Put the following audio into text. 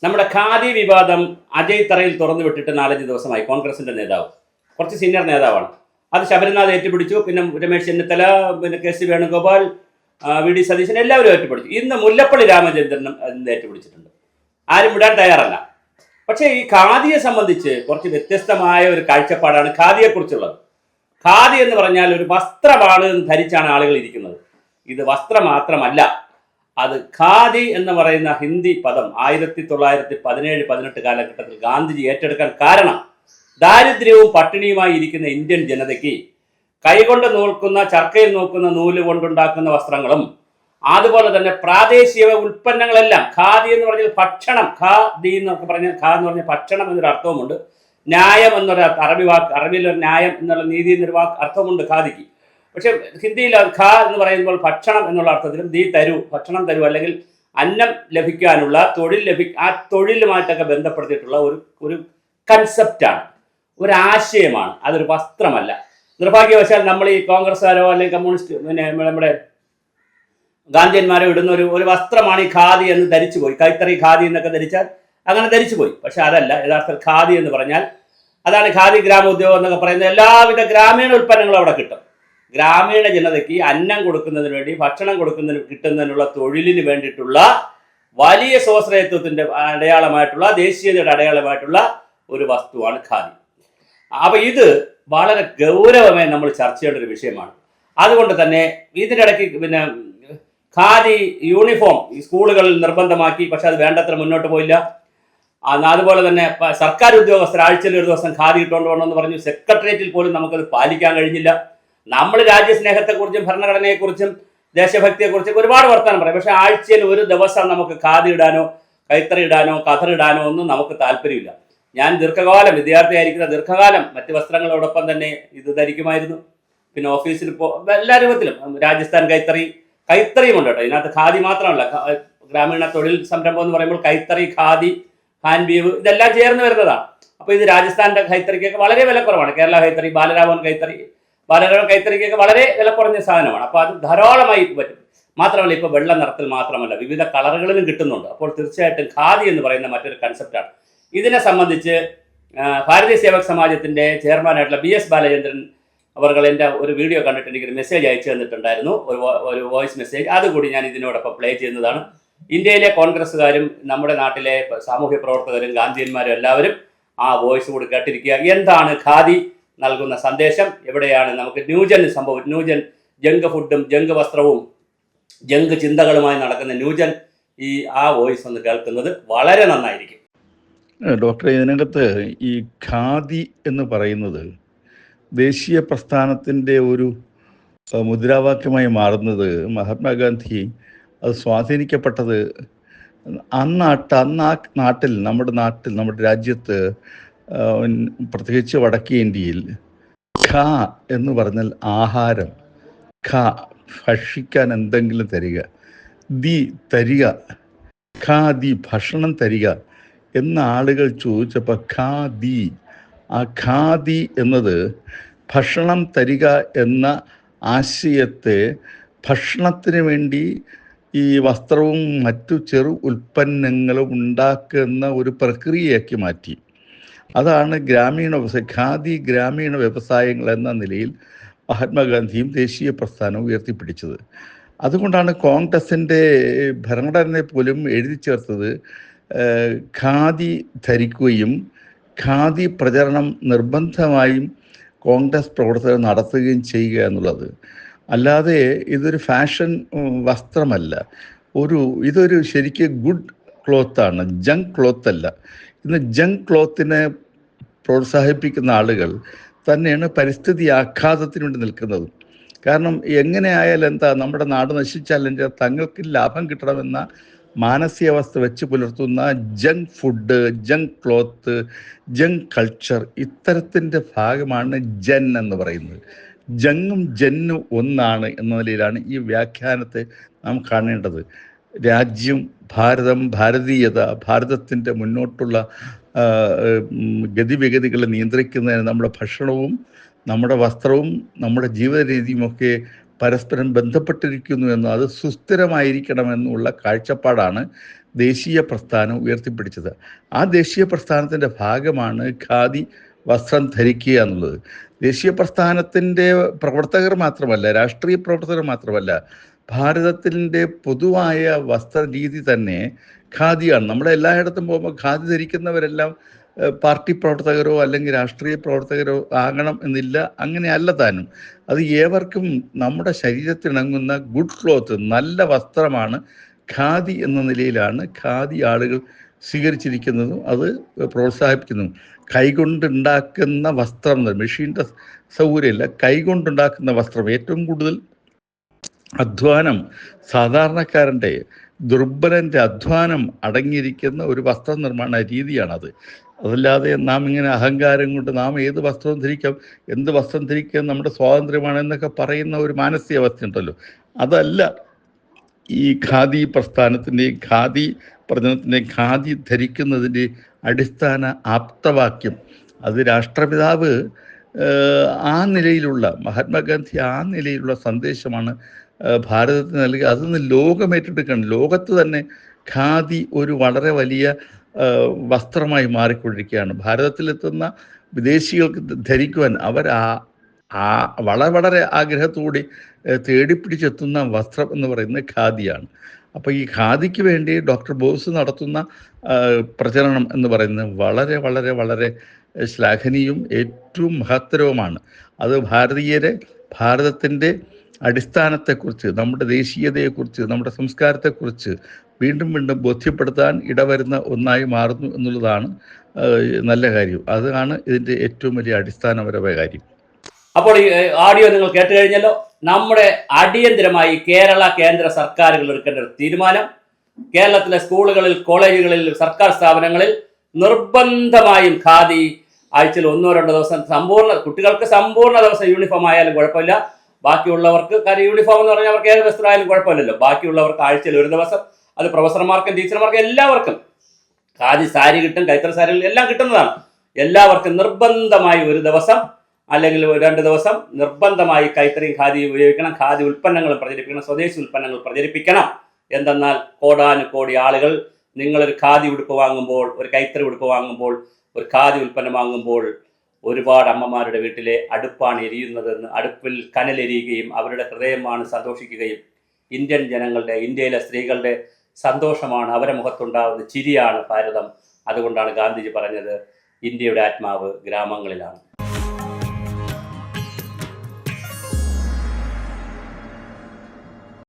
നമ്മുടെ ഖാദി വിവാദം അജയ് തറയിൽ തുറന്നു വിട്ടിട്ട് 4-5 ദിവസമായി. കോൺഗ്രസിന്റെ നേതാവ്, കുറച്ച് സീനിയർ നേതാവാണ്. അത് ശബരിനാഥ് ഏറ്റുപിടിച്ചു. പിന്നെ രമേശ് ചെന്നിത്തല, പിന്നെ K C Venugopal, V D Satheesan എല്ലാവരും ഏറ്റുപിടിച്ചു. ഇന്ന് മുല്ലപ്പള്ളി രാമചന്ദ്രനും ഏറ്റുപിടിച്ചിട്ടുണ്ട്. ആരും വിടാൻ തയ്യാറല്ല. പക്ഷേ ഈ ഖാദിയെ സംബന്ധിച്ച് കുറച്ച് വ്യത്യസ്തമായ ഒരു കാഴ്ചപ്പാടാണ് ഖാദിയെക്കുറിച്ചുള്ളത്. ഖാദി എന്ന് പറഞ്ഞാൽ ഒരു വസ്ത്രമാണ് ധരിച്ചാണ് ആളുകൾ ഇരിക്കുന്നത്. ഇത് വസ്ത്രം മാത്രമല്ല, അത് ഖാദി എന്ന് പറയുന്ന ഹിന്ദി പദം 1917-18 കാലഘട്ടത്തിൽ ഗാന്ധിജി ഏറ്റെടുക്കാൻ കാരണം ദാരിദ്ര്യവും പട്ടിണിയുമായി ഇരിക്കുന്ന ഇന്ത്യൻ ജനതയ്ക്ക് കൈകൊണ്ട് നോക്കുന്ന, ചർക്കയിൽ നോക്കുന്ന നൂല് കൊണ്ടുണ്ടാക്കുന്ന വസ്ത്രങ്ങളും അതുപോലെ തന്നെ പ്രാദേശിക ഉൽപ്പന്നങ്ങളെല്ലാം. ഖാദി എന്ന് പറഞ്ഞാൽ ഭക്ഷണം, ഖാദി എന്നൊക്കെ പറഞ്ഞാൽ ഖാ എന്ന് പറഞ്ഞാൽ ഭക്ഷണം എന്നൊരു അർത്ഥവുമുണ്ട്. ന്യായം എന്നൊരു അറബി വാക്ക്, അറബിയിൽ ഒരു ന്യായം എന്നുള്ള നീതി എന്നൊരു വാക്ക് അർത്ഥമുണ്ട് ഖാദിക്ക്. പക്ഷെ ഹിന്ദിയിൽ ഖാ എന്ന് പറയുമ്പോൾ ഭക്ഷണം എന്നുള്ള അർത്ഥത്തിലും ദീ തരൂ, ഭക്ഷണം തരൂ, അല്ലെങ്കിൽ അന്നം ലഭിക്കാനുള്ള തൊഴിൽ ആ തൊഴിലുമായിട്ടൊക്കെ ബന്ധപ്പെടുത്തിയിട്ടുള്ള ഒരു കൺസെപ്റ്റാണ്, ഒരു ആശയമാണ്. അതൊരു വസ്ത്രമല്ല. നിർഭാഗ്യവശാൽ നമ്മൾ ഈ കോൺഗ്രസ്സുകാരോ അല്ലെങ്കിൽ കമ്മ്യൂണിസ്റ്റ്, പിന്നെ നമ്മുടെ ഗാന്ധിയന്മാരോ ഇടുന്ന ഒരു വസ്ത്രമാണ് ഈ ഖാദി എന്ന് ധരിച്ചുപോയി. കൈത്തറി ഖാദി എന്നൊക്കെ ധരിച്ചാൽ അങ്ങനെ ധരിച്ചുപോയി. പക്ഷെ അതല്ല യഥാർത്ഥ ഖാദി എന്ന് പറഞ്ഞാൽ. അതാണ് ഖാദി ഗ്രാമോദ്യോഗം എന്നൊക്കെ പറയുന്നത്. എല്ലാവിധ ഗ്രാമീണ ഉൽപ്പന്നങ്ങളും അവിടെ കിട്ടും. ഗ്രാമീണ ജനതയ്ക്ക് അന്നം കൊടുക്കുന്നതിന് വേണ്ടി, ഭക്ഷണം കിട്ടുന്നതിനുള്ള തൊഴിലിന് വേണ്ടിയിട്ടുള്ള വലിയ സ്വാശ്രയത്വത്തിന്റെ അടയാളമായിട്ടുള്ള, ദേശീയതയുടെ അടയാളമായിട്ടുള്ള ഒരു വസ്തുവാണ് ഖാദി. അപ്പൊ ഇത് വളരെ ഗൗരവമായി നമ്മൾ ചർച്ച ചെയ്യേണ്ട ഒരു വിഷയമാണ്. അതുകൊണ്ട് തന്നെ ഇതിൻ്റെ ഇടയ്ക്ക് പിന്നെ ഖാദി യൂണിഫോം ഈ സ്കൂളുകളിൽ നിർബന്ധമാക്കി. പക്ഷെ അത് വേണ്ടത്ര മുന്നോട്ട് പോയില്ല. അതുപോലെ തന്നെ സർക്കാർ ഉദ്യോഗസ്ഥർ ആഴ്ചയിൽ ഒരു ദിവസം ഖാദി ഇട്ടുകൊണ്ട് പോകണമെന്ന് പറഞ്ഞു. സെക്രട്ടേറിയറ്റിൽ പോലും നമുക്കത് പാലിക്കാൻ കഴിഞ്ഞില്ല. നമ്മൾ രാജ്യസ്നേഹത്തെക്കുറിച്ചും ഭരണഘടനയെക്കുറിച്ചും ദേശഭക്തിയെക്കുറിച്ചും ഒരുപാട് വർത്തമാനം പറയും. പക്ഷെ ആഴ്ചയിൽ ഒരു ദിവസം നമുക്ക് ഖാദി ഇടാനോ കൈത്തറി ഇടാനോ കഥർ ഇടാനോ ഒന്നും നമുക്ക് താല്പര്യമില്ല. ഞാൻ വിദ്യാർത്ഥിയായിരിക്കുന്ന ദീർഘകാലം മറ്റ് വസ്ത്രങ്ങളോടൊപ്പം തന്നെ ഇത് ധരിക്കുമായിരുന്നു. പിന്നെ ഓഫീസിൽ എല്ലാ രൂപത്തിലും രാജസ്ഥാൻ കൈത്തറിയും ഉണ്ട് കേട്ടോ. ഇതിനകത്ത് ഖാദി മാത്രമല്ല, ഗ്രാമീണ തൊഴിൽ സംരംഭം എന്ന് പറയുമ്പോൾ കൈത്തറി, ഖാദി, ഹാൻഡ് വീവ് ഇതെല്ലാം ചേർന്ന് വരുന്നതാണ്. അപ്പോൾ ഇത് രാജസ്ഥാൻ്റെ കൈത്തറിക്കൊക്കെ വളരെ വിലക്കുറവാണ്. കേരള കൈത്തറി, ബാലരാമൻ കൈത്തറിക്കൊക്കെ വളരെ വില കുറഞ്ഞ സാധനമാണ്. അപ്പോൾ അത് ധാരാളമായി പറ്റും. മാത്രമല്ല ഇപ്പോൾ വെള്ള നിറത്തിൽ മാത്രമല്ല, വിവിധ കളറുകളിലും കിട്ടുന്നുണ്ട്. അപ്പോൾ തീർച്ചയായിട്ടും ഖാദി എന്ന് പറയുന്ന മറ്റൊരു കൺസെപ്റ്റാണ്. ഇതിനെ സംബന്ധിച്ച് ഭാരതീയ സേവക് സമാജത്തിൻ്റെ ചെയർമാനായിട്ടുള്ള BS ബാലചന്ദ്രൻ അവർ എൻ്റെ ഒരു വീഡിയോ കണ്ടിട്ട് എനിക്കൊരു മെസ്സേജ് അയച്ചു തന്നിട്ടുണ്ടായിരുന്നു, ഒരു വോയിസ് മെസ്സേജ്. അതുകൂടി ഞാൻ ഇതിനോടൊപ്പം പ്ലേ ചെയ്യുന്നതാണ്. ഇന്ത്യയിലെ കോൺഗ്രസ്സുകാരും നമ്മുടെ നാട്ടിലെ സാമൂഹ്യ പ്രവർത്തകരും ഗാന്ധിയന്മാരും എല്ലാവരും ആ വോയിസ് കൂടി കേട്ടിരിക്കുക. എന്താണ് ഖാദി നൽകുന്ന സന്ദേശം? എവിടെയാണ് നമുക്ക് ന്യൂജൻ ജങ്ക് ഫുഡും ജങ്ക് വസ്ത്രവും ജങ്ക് ചിന്തകളുമായി നടക്കുന്ന ന്യൂജൻ ആ വോയിസ് ഒന്ന് കേൾക്കുന്നത് വളരെ നന്നായിരിക്കും. ഡോക്ടറെ, ഇതിനകത്ത് ഈ ഖാദി എന്ന് പറയുന്നത് ദേശീയ പ്രസ്ഥാനത്തിൻ്റെ ഒരു മുദ്രാവാക്യമായി മാറുന്നത് മഹാത്മാഗാന്ധി അത് സ്വാധീനിക്കപ്പെട്ടത് ആ നാട്ടിൽ നമ്മുടെ രാജ്യത്ത്, പ്രത്യേകിച്ച് വടക്കേ ഇന്ത്യയിൽ ഖ എന്ന് പറഞ്ഞാൽ ആഹാരം, ഖ ഭക്ഷിക്കാൻ എന്തെങ്കിലും തരിക, ദി തരിക, ഖാദി ഭക്ഷണം തരിക എന്ന ആളുകൾ ചോദിച്ചപ്പോൾ ഖാദി, ആ ഖാദി എന്നത് ഭക്ഷണം തരിക എന്ന ആശയത്തെ ഭക്ഷണത്തിന് വേണ്ടി ഈ വസ്ത്രവും മറ്റു ചെറു ഉൽപ്പന്നങ്ങളും ഉണ്ടാക്കുന്ന ഒരു പ്രക്രിയയാക്കി മാറ്റി. അതാണ് ഖാദി ഗ്രാമീണ വ്യവസായങ്ങൾ എന്ന നിലയിൽ മഹാത്മാഗാന്ധിയും ദേശീയ പ്രസ്ഥാനവും ഉയർത്തിപ്പിടിച്ചത്. അതുകൊണ്ടാണ് കോൺഗ്രസിൻ്റെ ഭരണഘടനയെ പോലും എഴുതി ചേർത്തത് ഖാദി ധരിക്കുകയും ഖാദി പ്രചരണം നിർബന്ധമായും കോൺഗ്രസ് പ്രവർത്തകർ നടത്തുകയും ചെയ്യുക എന്നുള്ളത്. അല്ലാതെ ഇതൊരു ഫാഷൻ വസ്ത്രമല്ല, ഇതൊരു ശരിക്ക് ഗുഡ് ക്ലോത്താണ്, ജങ്ക് ക്ലോത്ത് അല്ല. ഇന്ന് ജങ്ക് ക്ലോത്തിനെ പ്രോത്സാഹിപ്പിക്കുന്ന ആളുകൾ തന്നെയാണ് പരിസ്ഥിതി ആഘാതത്തിന് വേണ്ടി നിൽക്കുന്നത്. കാരണം എങ്ങനെ ആയാലും എന്താ, നമ്മുടെ നാട് നശിച്ചാലെങ്കിൽ തങ്ങൾക്ക് ലാഭം കിട്ടണമെന്ന മാനസികാവസ്ഥ വെച്ച് പുലർത്തുന്ന junk food, junk cloth, junk culture, ഇത്തരത്തിൻ്റെ ഭാഗമാണ് ജൻ എന്ന് പറയുന്നത്. ജങ്ങും ജന്നും ഒന്നാണ് എന്ന നിലയിലാണ് ഈ വ്യാഖ്യാനത്തെ നാം കാണേണ്ടത്. രാജ്യം, ഭാരതീയത, ഭാരതത്തിൻ്റെ മുന്നോട്ടുള്ള ഗതിവിഗതികളെ നിയന്ത്രിക്കുന്നതിന് നമ്മുടെ ഭക്ഷണവും നമ്മുടെ വസ്ത്രവും നമ്മുടെ ജീവിത രീതിയുമൊക്കെ പരസ്പരം ബന്ധപ്പെട്ടിരിക്കുന്നു എന്നും അത് സുസ്ഥിരമായിരിക്കണമെന്നുള്ള കാഴ്ചപ്പാടാണ് ദേശീയ പ്രസ്ഥാനം ഉയർത്തിപ്പിടിച്ചത്. ആ ദേശീയ പ്രസ്ഥാനത്തിൻ്റെ ഭാഗമാണ് ഖാദി വസ്ത്രം ധരിക്കുക എന്നുള്ളത്. ദേശീയ പ്രസ്ഥാനത്തിൻ്റെ പ്രവർത്തകർ മാത്രമല്ല, രാഷ്ട്രീയ പ്രവർത്തകർ മാത്രമല്ല, ഭാരതത്തിൻ്റെ പൊതുവായ വസ്ത്രരീതി തന്നെ ഖാദിയാണ്. നമ്മളെല്ലായിടത്തും പോകുമ്പോൾ ഖാദി ധരിക്കുന്നവരെല്ലാം പാർട്ടി പ്രവർത്തകരോ അല്ലെങ്കിൽ രാഷ്ട്രീയ പ്രവർത്തകരോ ആകണം എന്നില്ല. അങ്ങനെയല്ല താനും. അത് ഏവർക്കും നമ്മുടെ ശരീരത്തിണങ്ങുന്ന ഗുഡ് ക്ലോത്ത്, നല്ല വസ്ത്രമാണ് ഖാദി എന്ന നിലയിലാണ് ഖാദി ആളുകൾ സ്വീകരിച്ചിരിക്കുന്നതും അത് പ്രോത്സാഹിപ്പിക്കുന്നതും. കൈകൊണ്ടുണ്ടാക്കുന്ന വസ്ത്രം, മെഷീൻ്റെ സൗകര്യമില്ല, കൈകൊണ്ടുണ്ടാക്കുന്ന വസ്ത്രം. ഏറ്റവും കൂടുതൽ അധ്വാനം, സാധാരണക്കാരൻ്റെ ദുർബലൻ്റെ അധ്വാനം അടങ്ങിയിരിക്കുന്ന ഒരു വസ്ത്രനിർമ്മാണ രീതിയാണത്. അതല്ലാതെ നാം ഇങ്ങനെ അഹങ്കാരം കൊണ്ട് നാം ഏത് വസ്ത്രവും ധരിക്കാം, എന്ത് വസ്ത്രം ധരിക്കാം, നമ്മുടെ സ്വാതന്ത്ര്യമാണെന്നൊക്കെ പറയുന്ന ഒരു മാനസികാവസ്ഥ ഉണ്ടല്ലോ, അതല്ല ഈ ഖാദി പ്രസ്ഥാനത്തിൻ്റെയും ഖാദി പ്രചരണത്തിൻ്റെയും ഖാദി ധരിക്കുന്നതിൻ്റെ അടിസ്ഥാന ആപ്തവാക്യം. അത് രാഷ്ട്രപിതാവ് ആ നിലയിലുള്ള, മഹാത്മാഗാന്ധി ആ നിലയിലുള്ള സന്ദേശമാണ് ഭാരതത്തിന് നൽകുക. അതൊന്ന് ലോകം ഏറ്റെടുക്കണം. ലോകത്ത് തന്നെ ഖാദി ഒരു വളരെ വലിയ വസ്ത്രമായി മാറിക്കൊണ്ടിരിക്കുകയാണ്. ഭാരതത്തിലെത്തുന്ന വിദേശികൾക്ക് ധരിക്കുവാൻ അവർ വളരെ ആഗ്രഹത്തോടെ തേടിപ്പിടിച്ചെത്തുന്ന വസ്ത്രം എന്ന് പറയുന്നത് ഖാദിയാണ്. അപ്പോൾ ഈ ഖാദിക്ക് വേണ്ടി ഡോക്ടർ ബോസ് നടത്തുന്ന പ്രചരണം എന്ന് പറയുന്നത് വളരെ വളരെ വളരെ ശ്ലാഘനീയവും ഏറ്റവും മഹത്തരവുമാണ്. അത് ഭാരതത്തിൻ്റെ അടിസ്ഥാനത്തെക്കുറിച്ച്, നമ്മുടെ ദേശീയതയെക്കുറിച്ച്, നമ്മുടെ സംസ്കാരത്തെക്കുറിച്ച് വീണ്ടും വീണ്ടും ബോധ്യപ്പെടുത്താൻ ഇടവരുന്ന ഒന്നായി മാറുന്നു എന്നുള്ളതാണ് നല്ല കാര്യം. അതാണ് ഇതിൻ്റെ ഏറ്റവും വലിയ അടിസ്ഥാനപരമായ കാര്യം. അപ്പോൾ ഈ ഓഡിയോ നിങ്ങൾ കേട്ട് കഴിഞ്ഞല്ലോ. നമ്മുടെ അടിയന്തരമായി കേരള കേന്ദ്ര സർക്കാരുകൾ എടുക്കേണ്ട ഒരു തീരുമാനം, കേരളത്തിലെ സ്കൂളുകളിൽ, കോളേജുകളിൽ, സർക്കാർ സ്ഥാപനങ്ങളിൽ നിർബന്ധമായും ഖാദി ആഴ്ചയിൽ 1-2 ദിവസം കുട്ടികൾക്ക് സമ്പൂർണ്ണ ദിവസം യൂണിഫോം ആയാലും കുഴപ്പമില്ല. ബാക്കിയുള്ളവർക്ക്, കാര്യം യൂണിഫോം എന്ന് പറഞ്ഞാൽ അവർക്ക് ഏത് വസ്ത്രമായാലും കുഴപ്പമില്ലല്ലോ. ബാക്കിയുള്ളവർക്ക് ആഴ്ചയിൽ 1 ദിവസം, അത് പ്രൊഫസർമാർക്കും ടീച്ചർമാർക്കും എല്ലാവർക്കും ഖാദി സാരി കിട്ടും, കൈത്തറി സാരികൾ എല്ലാം കിട്ടുന്നതാണ്. എല്ലാവർക്കും നിർബന്ധമായി 1 ദിവസം അല്ലെങ്കിൽ 2 ദിവസം നിർബന്ധമായി കൈത്തറിയും ഖാദി ഉപയോഗിക്കണം. ഖാദി ഉൽപ്പന്നങ്ങൾ പ്രചരിപ്പിക്കണം, സ്വദേശി ഉൽപ്പന്നങ്ങൾ പ്രചരിപ്പിക്കണം. എന്തെന്നാൽ കോടാനുകോടി ആളുകൾ നിങ്ങളൊരു ഖാദി ഉടുപ്പ് വാങ്ങുമ്പോൾ, ഒരു കൈത്തറി ഉടുപ്പ് വാങ്ങുമ്പോൾ, ഒരു ഖാദി ഉൽപ്പന്നം വാങ്ങുമ്പോൾ ഒരുപാട് അമ്മമാരുടെ വീട്ടിലെ അടുപ്പാണ് എരിയുന്നതെന്ന്, അടുപ്പിൽ കനലെരിയുകയും അവരുടെ ഹൃദയമാണ് സന്തോഷിക്കുകയും ഇന്ത്യയിലെ സ്ത്രീകളുടെ സന്തോഷമാണ്, അവരെ മുഖത്തുണ്ടാവുന്ന ചിരിയാണ് ഭാരതം. അതുകൊണ്ടാണ് ഗാന്ധിജി പറഞ്ഞത് ഇന്ത്യയുടെ ആത്മാവ് ഗ്രാമങ്ങളിലാണ്.